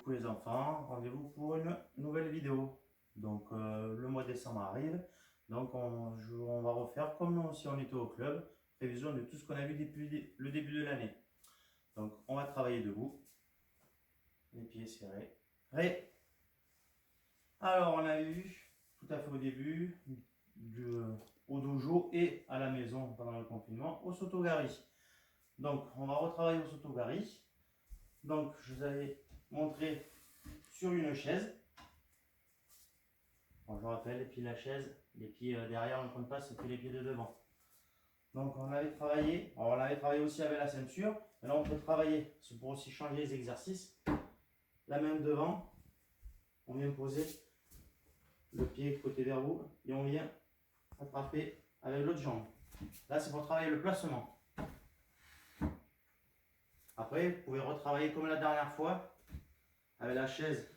coucou les enfants, rendez-vous pour une nouvelle vidéo. Donc le mois de décembre arrive, donc on va refaire comme si on était au club, révision de tout ce qu'on a vu depuis le début de l'année. Donc on va travailler debout, les pieds serrés. Allez. Alors on a vu tout à fait au début, au dojo et à la maison pendant le confinement, au Soto-Gari. Donc on va retravailler au Soto-Gari. Donc je vous avais montré sur une chaise. Bon, je rappelle, et puis la chaise, les pieds derrière, on ne compte pas, c'est que les pieds de devant. Donc on avait travaillé, alors on avait travaillé aussi avec la ceinture, mais là on peut travailler, c'est pour aussi changer les exercices. La main devant, on vient poser le pied côté vers vous et on vient attraper avec l'autre jambe. Là c'est pour travailler le placement. Après, vous pouvez retravailler comme la dernière fois avec la chaise.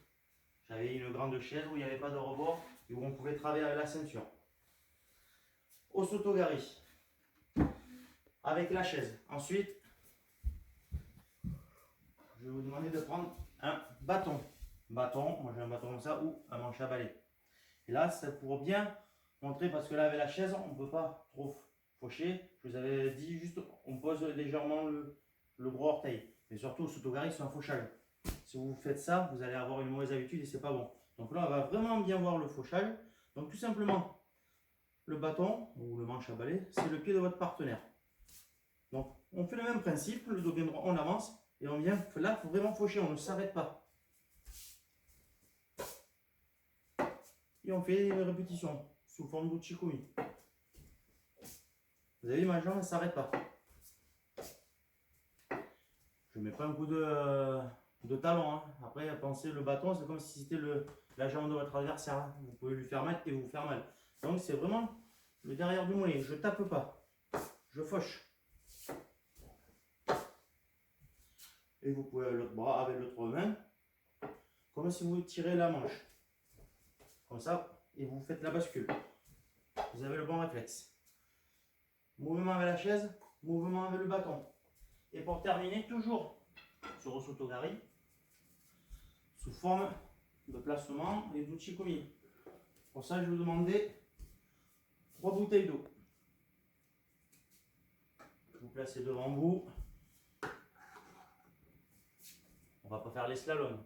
J'avais une grande chaise où il n'y avait pas de rebord et où on pouvait travailler avec la ceinture. Au Soto-Gari, avec la chaise. Ensuite, je vais vous demander de prendre un bâton. Moi j'ai un bâton comme ça ou un manche à balai. Et là, c'est pour bien montrer, parce que là avec la chaise, on ne peut pas trop faucher. Je vous avais dit juste, on pose légèrement le gros orteil. Et surtout au Soto-Gari, c'est un fauchage. Si vous faites ça, vous allez avoir une mauvaise habitude et c'est pas bon. Donc là, on va vraiment bien voir le fauchage. Donc tout simplement, le bâton ou le manche à balai, c'est le pied de votre partenaire. Donc on fait le même principe, le dos bien droit, on avance et on vient. Là, il faut vraiment faucher, on ne s'arrête pas. Et on fait une répétition sous forme d'uchikomi. Vous avez vu, ma jambe ne s'arrête pas. Je ne mets pas un coup de talon. Hein. Après, pensez, le bâton, c'est comme si c'était la jambe de votre adversaire. Hein. Vous pouvez lui faire mal et vous faire mal. Donc, c'est vraiment le derrière du mollet. Je ne tape pas. Je fauche. Et vous pouvez l'autre bras avec l'autre main, comme si vous tirez la manche. Comme ça, et vous faites la bascule. Vous avez le bon réflexe. Mouvement avec la chaise, mouvement avec le bâton. Et pour terminer, toujours sur le Soto-Gari, sous forme de placement et d'uchikomi. Pour ça, je vais vous demander 3 bouteilles d'eau. Vous placez devant vous. On va pas faire les slaloms,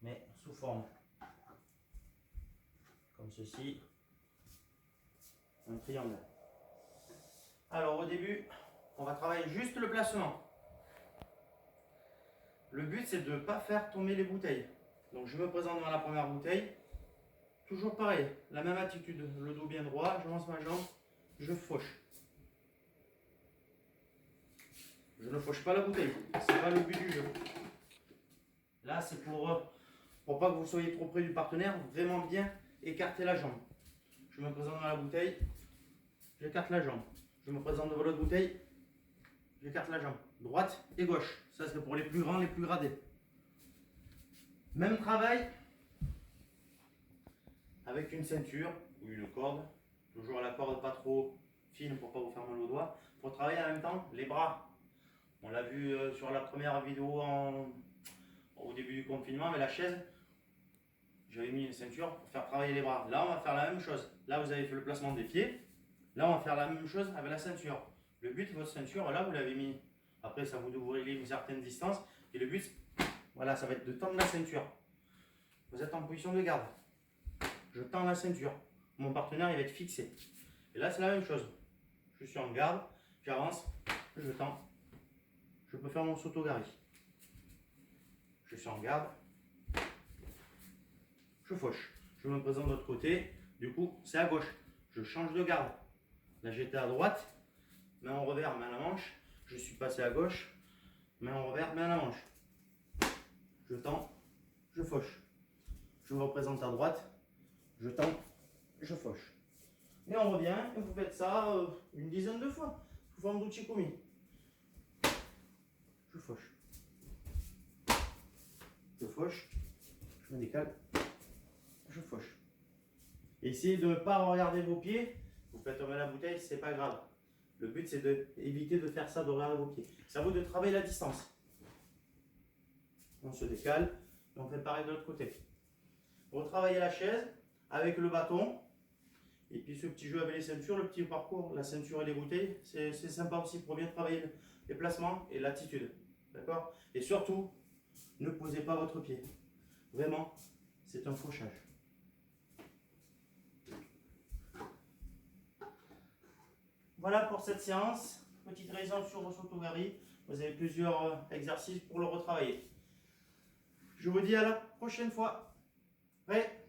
mais sous forme comme ceci, un triangle. Alors au début, on va travailler juste le placement. Le but c'est de ne pas faire tomber les bouteilles. Donc je me présente dans la première bouteille. Toujours pareil, la même attitude, le dos bien droit, je lance ma jambe, je fauche. Je ne fauche pas la bouteille, c'est pas le but du jeu. Là c'est pour pas que vous soyez trop près du partenaire, vraiment bien écarter la jambe. Je me présente dans la bouteille, j'écarte la jambe. Je me présente devant l'autre bouteille, j'écarte la jambe. Droite et gauche, ça c'est pour les plus grands, les plus gradés. Même travail avec une ceinture ou une corde, toujours la corde pas trop fine pour pas vous faire mal aux doigts. Pour travailler en même temps les bras. On l'a vu sur la première vidéo au début du confinement avec la chaise. J'avais mis une ceinture pour faire travailler les bras. Là on va faire la même chose. Là vous avez fait le placement des pieds. Là on va faire la même chose avec la ceinture. Le but de votre ceinture, là vous l'avez mis. Après ça vous devrait aller une certaine distance. Et le but, voilà, ça va être de tendre la ceinture. Vous êtes en position de garde. Je tends la ceinture. Mon partenaire il va être fixé. Et là c'est la même chose. Je suis en garde, j'avance, je tends. Je peux faire mon Soto-Gari. Je suis en garde. Je fauche. Je me présente de l'autre côté. Du coup c'est à gauche. Je change de garde. Là j'étais à droite. Main en revers, main à la manche. Je suis passé à gauche. Main en revers, main à la manche. Je tends, je fauche. Je me représente à droite. Je tends, je fauche. Et on revient et vous faites ça une dizaine de fois. Sous forme d'uchikomi. Je fauche. Je fauche. Je me décale. Je fauche. Essayez de ne pas regarder vos pieds. Vous faites tomber la bouteille, c'est pas grave. Le but c'est d'éviter de faire ça, de regarder vos pieds. C'est à vous de travailler la distance. On se décale et on fait pareil de l'autre côté. Retravailler la chaise avec le bâton. Et puis ce petit jeu avec les ceintures, le petit parcours, la ceinture et les bouteilles, c'est sympa aussi pour bien travailler les placements et l'attitude. D'accord? Et surtout, ne posez pas votre pied. Vraiment, c'est un fauchage. Voilà pour cette séance. Petite révision sur le Sotogari. Vous avez plusieurs exercices pour le retravailler. Je vous dis à la prochaine fois. Prêt?